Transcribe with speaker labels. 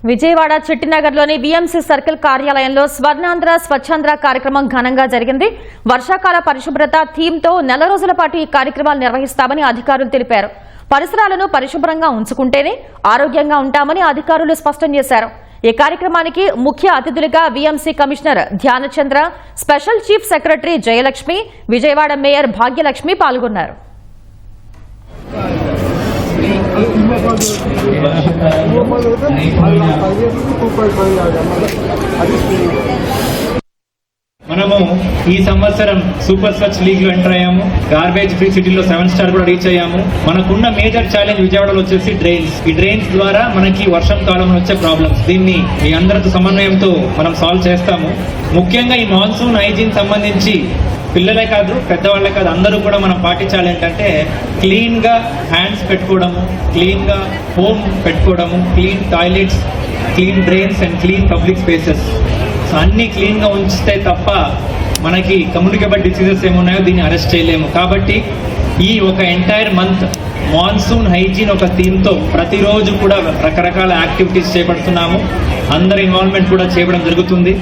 Speaker 1: Vijayawada చిట్టినగర్లోని VMC circle కార్యాలయంలో స్వర్ణాంధ్ర స్వచ్ఛాంధ్ర కార్యక్రమం ఘనంగా జరిగింది. వర్షాకాల పరిశుభ్రత థీమ్తో నెల రోజుల పాటు ఈ కార్యక్రమాలు నిర్వహిస్తామని అధికారులు తెలిపారు. పరిసరాలను పరిశుభ్రంగా ఉంచుకుంటేనే ఆరోగ్యంగా ఉంటామని అధికారులు స్పష్టం చేశారు. ఈ కార్యక్రమానికి ముఖ్య అతిథులుగా VMC commissioner Dhyanachandra, special chief secretary Jayalakshmi, Vijayawada mayor Bhagyalakshmi పాల్గొన్నారు.
Speaker 2: మనము ఈ సంవత్సరం సూపర్ స్వచ్ఛ లీగ్ లో ఎంటర్ అయ్యాము. గార్బేజ్ ఫ్రీ సిటీలో 7 స్టార్ కూడా రీచ్ అయ్యాము. మనకున్న మేజర్ ఛాలెంజ్ విజయవాడలో వచ్చేసి డ్రైన్స్. ఈ డ్రైన్స్ ద్వారా మనకి వర్షం కాలంలో వచ్చే ప్రాబ్లమ్స్, దీన్ని మీ అందరితో సమన్వయంతో మనం సాల్వ్ చేస్తాము. ముఖ్యంగా ఈ మాన్సూన్ హైజీన్ సంబంధించి పిల్లలే కాదు, పెద్దవాళ్లే కాదు, అందరూ కూడా మనం పాటించాలి. ఏంటంటే క్లీన్ గా హ్యాండ్స్ పెట్టుకోవడము, క్లీన్ గా హోమ్ పెట్టుకోవడము, clean toilets, clean drains and clean public spaces. So అన్ని క్లీన్ గా ఉంచితే తప్ప మనకి కమ్యూనికేబుల్ డిసీజెస్ ఏమున్నాయో దీన్ని అరెస్ట్ చేయలేము. కాబట్టి ఈ ఒక ఎంటైర్ మంత్ మాన్సూన్ హైజీన్ ఒక థీమ్తో ప్రతిరోజు కూడా రకరకాల యాక్టివిటీస్ చేపడుతున్నాము. అందరి ఇన్వాల్వ్మెంట్ కూడా చేయడం జరుగుతుంది.